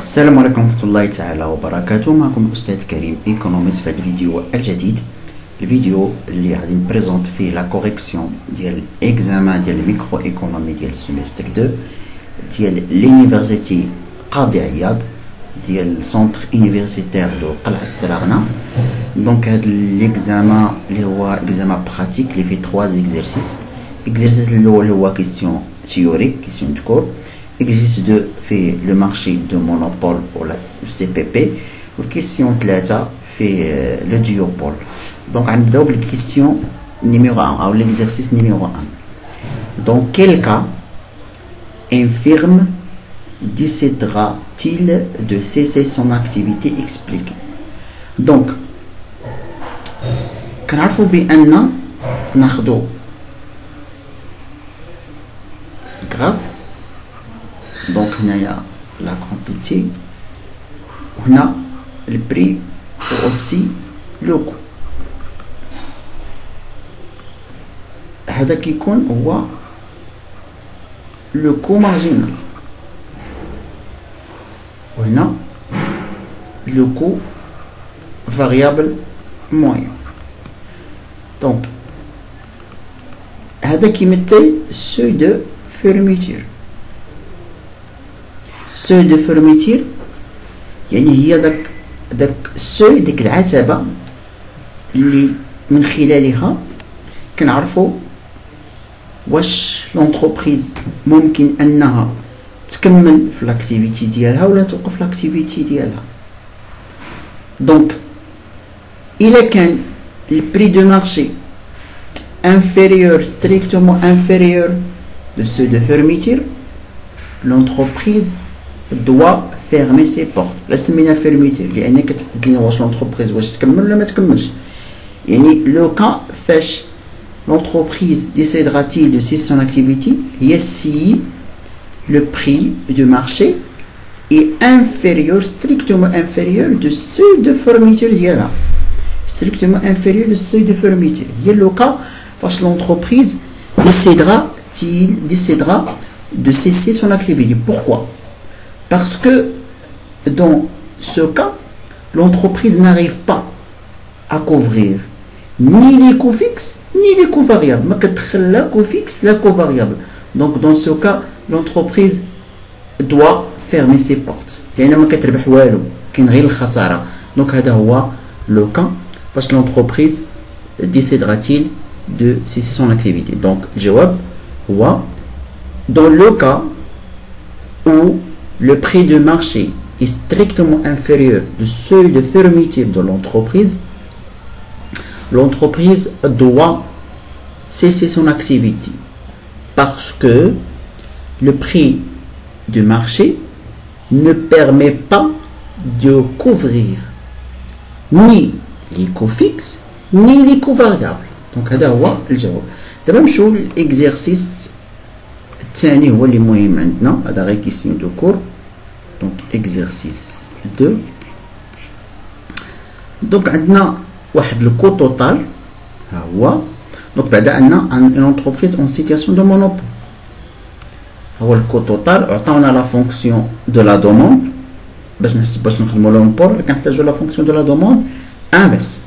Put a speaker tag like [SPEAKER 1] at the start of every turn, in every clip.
[SPEAKER 1] السلام عليكم ورحمة الله تعالى وبركاته. معكم الأستاذ كريم إيكونوميست في هذا الفيديو الجديد. الفيديو اللي غادي نبريزونت فيه لا كوريكسيون ديال اكزامان ديال الميكرو ايكونومي ديال السيمستر 2 ديال لونيفرسيتي قاضي عياض ديال سونتر يونيفرسيتير دو قلعة السراغنة. دونك هاد ليكزامان اللي هو اكزامان براتيك اللي فيه 3 زيكزيرسيس. اكزيرسيس الاول هو كيسيون تيوريك كيسيون دو كور. Exercice 2 fait le marché de monopole pour la CPP. La question 3 fait le duopole. Donc, on va la question numéro 1, ou l'exercice numéro 1. Dans quel cas une firme décidera-t-il de cesser son activité expliquée? Donc, كنعرفوا بأن ناخدو graph. Donc, il y a la quantité, on a le prix et aussi le coût. هذا كيكون هو le coût marginal. وهنا le coût variable moyen. Donc, هذا كيمثل seuil de fermeture. seuil de fermeture يعني هي داك السوي ديك العتبة اللي من خلالها كنعرفوا واش لونتربريز ممكن انها تكمل في لاكتيفيتي ديالها ولا توقف لاكتيفيتي ديالها. دونك الا كان البري دو مارشي inférieur, strictement inférieur de ceux de fermeture, l'entreprise doit fermer ses portes. لا سمينا fermeture لأن كتحدد لنا واش l'entreprise واش تكمل ولا ما تكملش. يعني لو كان فاش l'entreprise décidera-t-il de cesser son activité هي si le prix du marché est inférieur, strictement inférieur de ceux de fermeture ديالها. strictement inférieur de ceux de fermeture هي لو كان فاش l'entreprise décidera de cesser son activité. Pourquoi? Parce que dans ce cas, l'entreprise n'arrive pas à couvrir ni les coûts fixes ni les coûts variables. La coût fixe, la coût variable. Donc dans ce cas, l'entreprise doit fermer ses portes. Donc le cas parce que l'entreprise décidera-t-il de cesser son activité. Donc jawab wa dans le cas où le prix de marché est strictement inférieur du seuil de fermeture de l'entreprise, l'entreprise doit cesser son activité parce que le prix du marché ne permet pas de couvrir ni les coûts fixes ni les coûts variables. Donc, هذا هو الجواب. دابا نمشيو للإكزرسيس الثاني هو اللي مهم عندنا. هذا غير كيسيون دو كور. دونك إكزرسيس 2. دونك عندنا واحد الكو توتال ها هو. دونك بعد عندنا ان انتربريز اون سيتياسيون دو مونوبول. هو الكو توتال عطاونا لا فونكسيون دو لا دوموند باش نخدمو لومبول كنحتاجو لا فونكسيون دو لا دوموند انفيرس.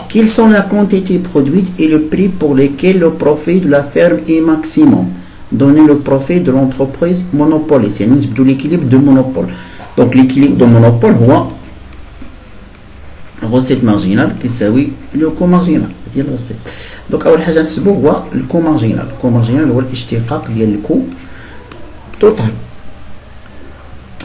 [SPEAKER 1] Quelles sont la quantité produite et le prix pour lesquels le profit de la ferme est maximum? Donner le profit de l'entreprise monopoliste. يعني نجبدو l'équilibre de monopole. Donc l'équilibre de monopole هو recette marginale كيساوي le coût marginal ديال الغسيل. دونك أول حاجة نحسبو هو الكو مارجينال. الكو مارجينال هو الاشتقاق ديال الكو توتال.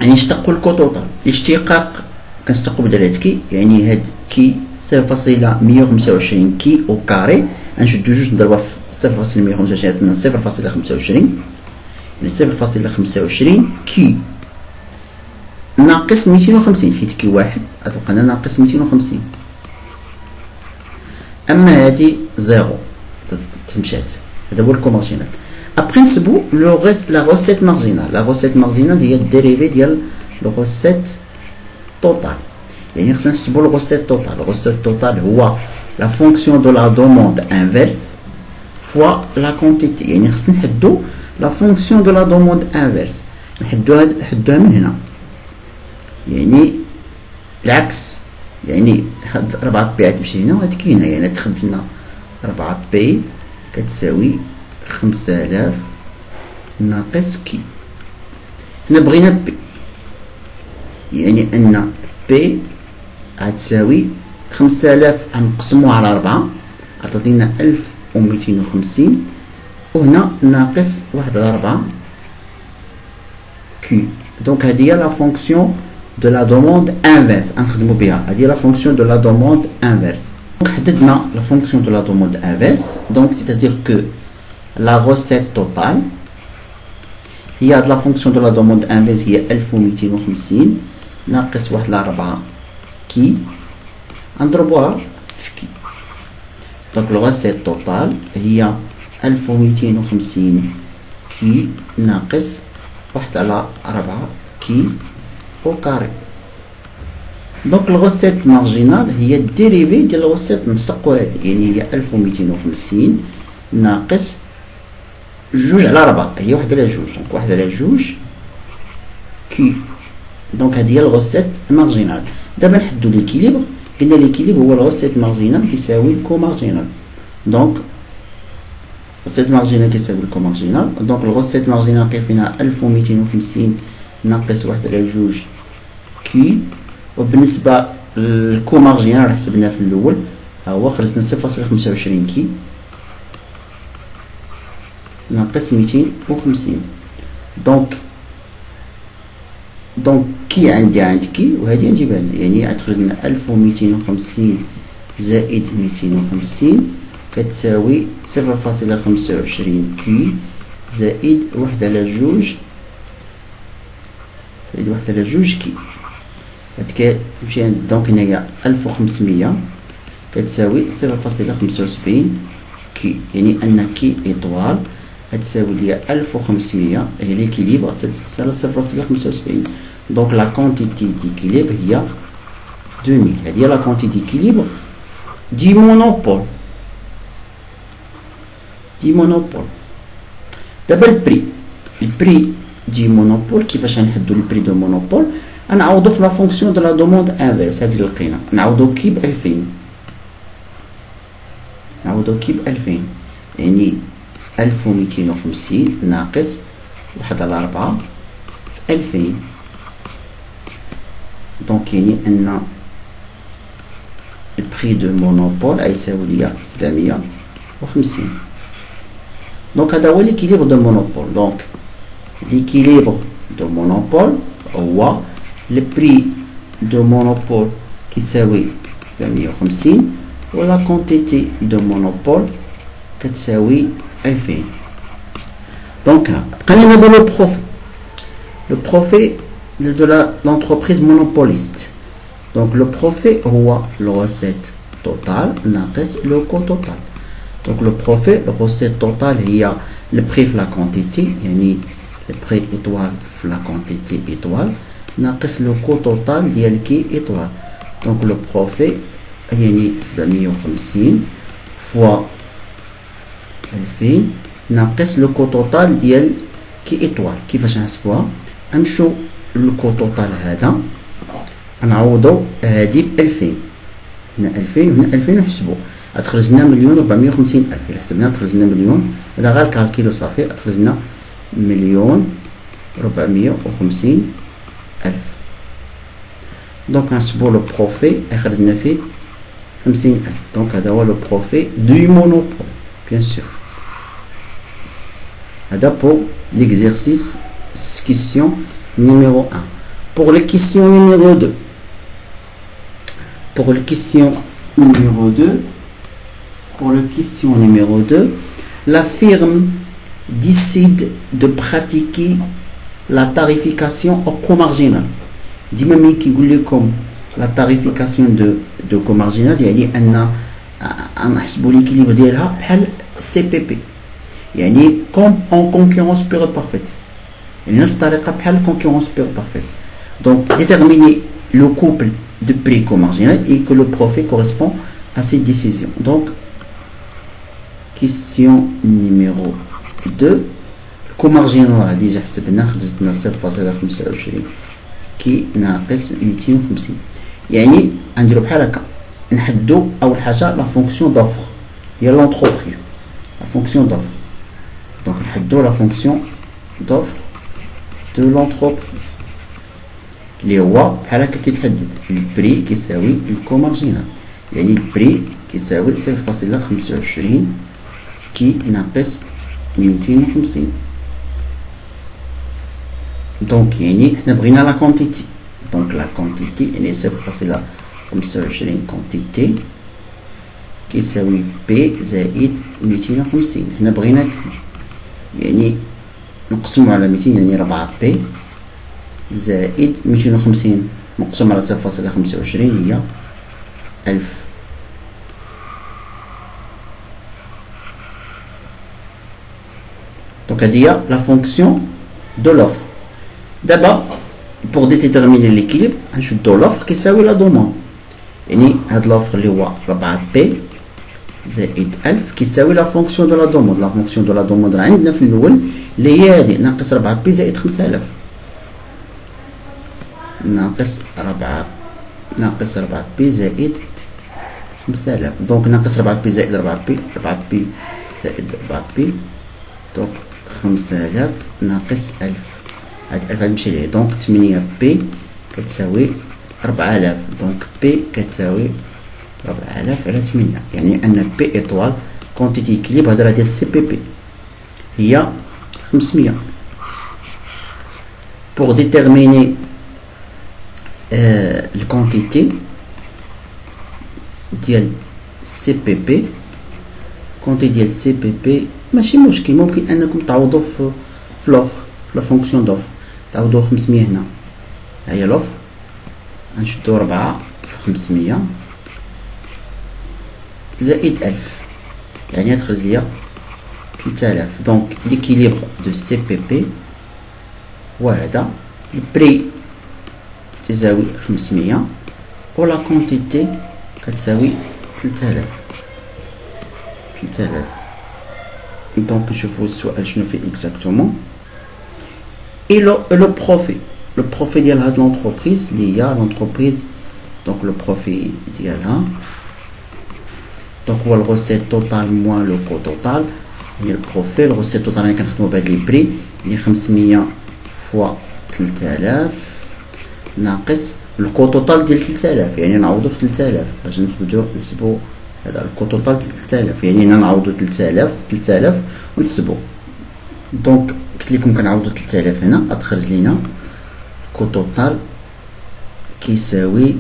[SPEAKER 1] يعني نشتقو الكو توتال. الاشتقاق كنشتقو بدرجة كي يعني هاد كي 0.125 كي او كاري. غنشدو جوج نضربها في 0.125 0.25 يعني 0.25 كي ناقص 250 حيت كي واحد غتبقى لنا ناقص 250. اما هادي زيرو تمشات. هذا هو الكو مارجينال. ابخي نحسبو لا روسيت مارجينال. لا روسيت مارجينال هي الديريفي ديال لو روسيت توتال. يعني خصنا نحسبو لو روسيت توتال. لو روسيت توتال هو لا فونكسيون دو لا دوموند انفيرس فوا لا كونتيتي. يعني خصنا نحدو لا فونكسيون دو لا دوموند انفيرس. نحدوها من هنا يعني العكس، يعني هاد 4 بي غتمشي هنا وهاد كاينه، يعني تخرج لنا 4 بي كتساوي 5000 ناقص كي. هنا بغينا بي، يعني ان بي غتساوي 5000 غنقسموها على 4 عطاتينا 1250، وهنا ناقص 1 على 4 كي. دونك هذه هي لا فونكسيون دو لا دوموند انفيرس غنخدمو بها، هذه هي لا فونكسيون دو لا دوموند انفيرس. دونك حددنا لا فونكسيون دو لا دوموند انفيرس، دونك سيتادير كو لا غوسيت توتال هي هاد لا فونكسيون دو لا دوموند انفيرس هي 1250 ناقص 1 على 4 كي نضربوها في كي. دونك لو غوسيت توتال هي 1250 كي ناقص 1 على 4 كي au carré. دونك الغوسيت مارجينال هي الديريفي ديال الغوسيت نصدقو هادي، يعني هي 1250 ناقص 2 على 4 هي 1 على 2، دونك 1 على 2 كي. دونك هادي هي الغوسيت مارجينال. دابا نحدو ليكيليبر، قلنا ليكيليبر هو الغوسيت مارجينال كيساوي الكو مارجينال. دونك الغوسيت مارجينال كيساوي الكو مارجينال، دونك الغوسيت مارجينال كيفينا 1250 ناقص 1 على 2 كي. وبالنسبة للكو مارجينال حسبناه في الأول، ها هو خرجنا 0.25 كي ناقص 250. دونك كي عندي عند كي وهادي نجيبها لنا، يعني غتخرج لنا 1250 زائد 250 كتساوي 0.25 كي زائد 1 على 2 زائد 1 على 2 كي. هاد كتمشي عند دونك هنايا 1500 كتساوي 0.75 كي، يعني ان كي ايطوال غتساوي ليا 1500 هي ليكيليبر تساوي 0.75. دونك لا كونتيتي ديكيليبر هي 2000. هادي هي لا كونتيتي ديكيليبر دي مونوبول. دابا البري دي مونوبول كيفاش غنحدو البري دو مونوبول؟ غنعوضو في لا فونكسيون دو لا دوموند انفيرس. هادي اللي لقينا نعوضو كي ب 2000، يعني 1250 ناقص 1 على 4 في 2000. دونك يعني ان البري دو مونوبول غيساوي ليا 750. دونك هذا هو ليكيليبر دو مونوبول. دونك ليكيليبر دو مونوبول هو le prix de monopole كيساوي 750 و la quantité de monopole كتساوي 2000. دونك بقى لنا دابا لو بروفي de l'entreprise monopoliste. Donc le profit هو le recette totale ناقص le coût total. Donc le profit le recette totale هي le prix في la quantité، يعني le prix étoile في la quantité étoile ناقص لو كو توتال ديال كي ايطوال. دونك لو بروفي يعني 750 فوا 2000 ناقص لو كو توتال ديال كي ايطوال. كيفاش نحسبوها؟ نمشيو للكو توتال هذا نعوضو هادي ب 2000، هنا 2000 وهنا 2000 نحسبو غتخرج لنا 1,450,000. إلا حسبنا تخرج لنا مليون، هذا غير الكالكيلو صافي غتخرج لنا 1,450,000. دونك نحسبو لو بروفي يخرج لنا فيه 50,000. دونك هذا هو لو بروفي دو مونوبول بيان سور. هذا بور ليكزيرسيس كيسيون numéro 1. Pour la question numéro 2. Pour la question numéro 2, la firme décide de pratiquer la tarification au coût marginal. ديما ملي كيقول لكم لا تاريفيكاسيون دو كو مارجينال يعني ان نحسبوا ليكيليبر ديالها بحال سي بي بي، يعني كوم اون كونكورونس بيغ بارفيت، يعني نفس الطريقه بحال كونكورونس بيغ بارفيت. دونك déterminer le couple de prix co-marginal et que le profit correspond à cette décision. Donc question numéro 2, co-marginal déjà حسبنا خرجت لنا 0.25 كي ناقص 250. يعني غنديرو بحال هكا، نحدو اول حاجه لا فونكسيون دوفر ديال لونتربريز، لا فونكسيون دوفر. دونك نحدو لا فونكسيون دوفر دو لونتربريز اللي هو بحال هكا كيتحدد البري كيساوي الكو مارجينال، يعني البري كيساوي 0.25 كي ناقص 250. دونك يعني حنا بغينا لا كونتيتي، دونك لا كونتيتي يعني 0.25 كونتيتي كيساوي بي زائد 250. حنا بغينا يعني نقسمو على 200 يعني 4 بي زائد 250 مقسوم على 0.25 هي 1000. دونك هادي هي لا فونكسيون دو لوفر. دابا بور ديتيرميني ليكيليبر غنشدو لوفر كيساوي لا دوموند، يعني هاد لوفر اللي هو 4 بي زائد 1000 كيساوي لا فونكسيون دو لا دوموند. لا فونكسيون دو لا دوموند راه عندنا في الاول اللي هي هادي ناقص 4 بي زائد 5000 ناقص 4 بي زائد 5000. دونك ناقص 4 بي زائد 4 بي، 4 بي زائد 4 بي، دونك 5000 ناقص 1000. هاد 1000 غتمشي ليه، دونك 8 بي كتساوي 4000. دونك بي كتساوي 4000 على 8، يعني ان بي ايطوال كونتيتي كليب هضره ديال سي بي بي هي 500. بور ديتيرميني الكونتيتي ديال سي بي بي، كونتيتي ديال سي بي بي ماشي مشكل، ممكن انكم تعوضوا في لوفر، في لا فونكسيون دوفر تعوضوا 500 هنا، ها هي لوفر غنشدو 4 في 500 زائد 1000 يعني تخرج ليا 3000. دونك ليكيليبر دو سي بي بي هو هذا، البري تساوي 500 و لا كونتيتي كتساوي 3000. دونك نشوفو السؤال شنو فيه اكزاكتومون. اي لو بروفي، لو بروفي ديال هاد لونتربريز اللي هي لونتربريز، دونك لو بروفي ديالها دونك هو الغوسيت توتال موان لو كو توتال، يعني البروفي الغوسيت توتال يعني كنخدمو بهاد لي بري يعني 500 فوا 3000 ناقص الكو توتال ديال 3000، يعني نعوضو في 3000 باش نبداو نحسبو هذا الكو توتال ديال 3000، يعني هنا نعوضو 3000 ونحسبو. دونك قلت لكم كنعوضو 3000 هنا غتخرج لينا الكو توتال كيساوي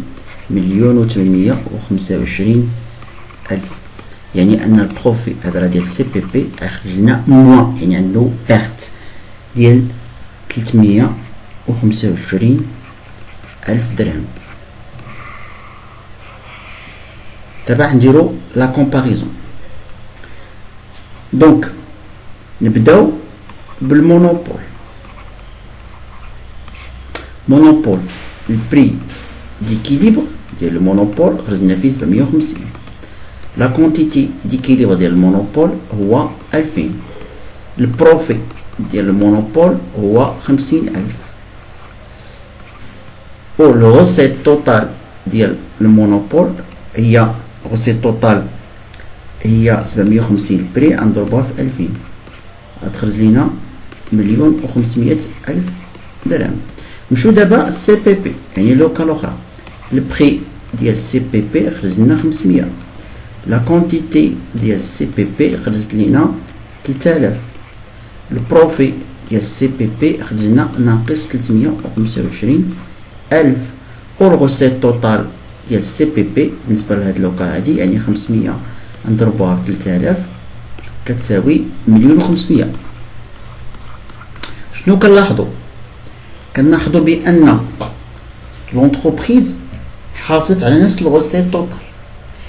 [SPEAKER 1] 1,825,000، يعني ان البروفي هذا ديال سي بي بي غيخرج لنا موان، يعني عنده بيرت ديال 325,000 درهم. دابا نديرو لا كومباريزون. دونك نبداو بالمونوبول. مونوبول البري ديكيليبر ديال المونوبول خرج لنا فيه 750. لا كونتيتي ديكيليبر ديال المونوبول هو 2000. البروفي ديال المونوبول هو 50,000. و لو غوسيت توتال ديال المونوبول هي غوسيت توتال هي 750 البري نضربوها في 2000 غتخرج لينا 1,500,000 درهم. نمشيو دابا السي بي بي يعني لوكا الاخرى، البري ديال سي بي بي خرج لنا 500، لا كونتيتي ديال سي بي بي خرجت لينا 3000، البروفي ديال سي بي بي خرج لنا ناقص 325,000. و الغوسيت توتال ديال سي بي بي بالنسبه لهاد اللوكا هادي يعني 500 نضربوها في 3000 كتساوي 1,500,000. شنو كنلاحظوا بان لونتربريز حافظت على نفس الغوسيت توتال،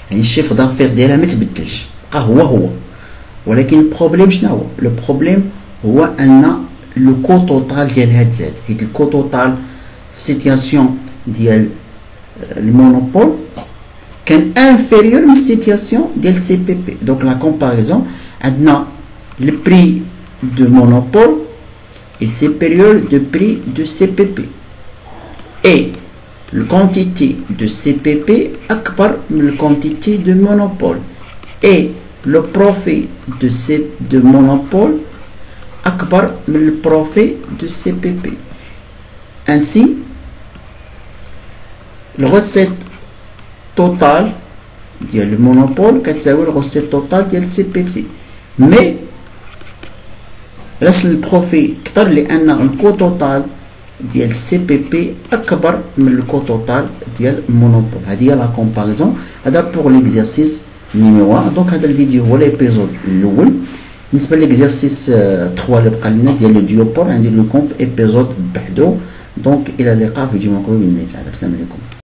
[SPEAKER 1] يعني الشيفر دافير ديالها ما تبدلش بقى هو، ولكن البروبليم شنو هو؟ لو بروبليم هو ان لو كو توتال ديالها تزاد، حيت الكو توتال في سيتياسيون ديال المونوبول كان انفيريور من سيتياسيون ديال سي بي بي. دونك لا كومباريزون عندنا لو بري دو مونوبول et supérieur de prix de CPP. et la quantité de CPP أكبر من la quantité de monopole et le profit de monopole أكبر من le profit de CPP. Ainsi, la recette totale ديال le monopole كتساوي la recette totale ديال CPP. Mais راس البروفي كتر لأن الكو توتال ديال سي بي بي أكبر من الكو توتال ديال المونوبول. هذه هي لا كومباريزون. هذا بوغ ليكزارسيس نيميرو 1. دونك هذا الفيديو هو ليبيزود الأول. بالنسبة ليكزارسيس 3 اللي بقى لنا ديال لو ديوبول عندي لو كونف ايبيزود بحدو. دونك إلى اللقاء في فيديو مقبل بإذن الله تعالى. السلام عليكم.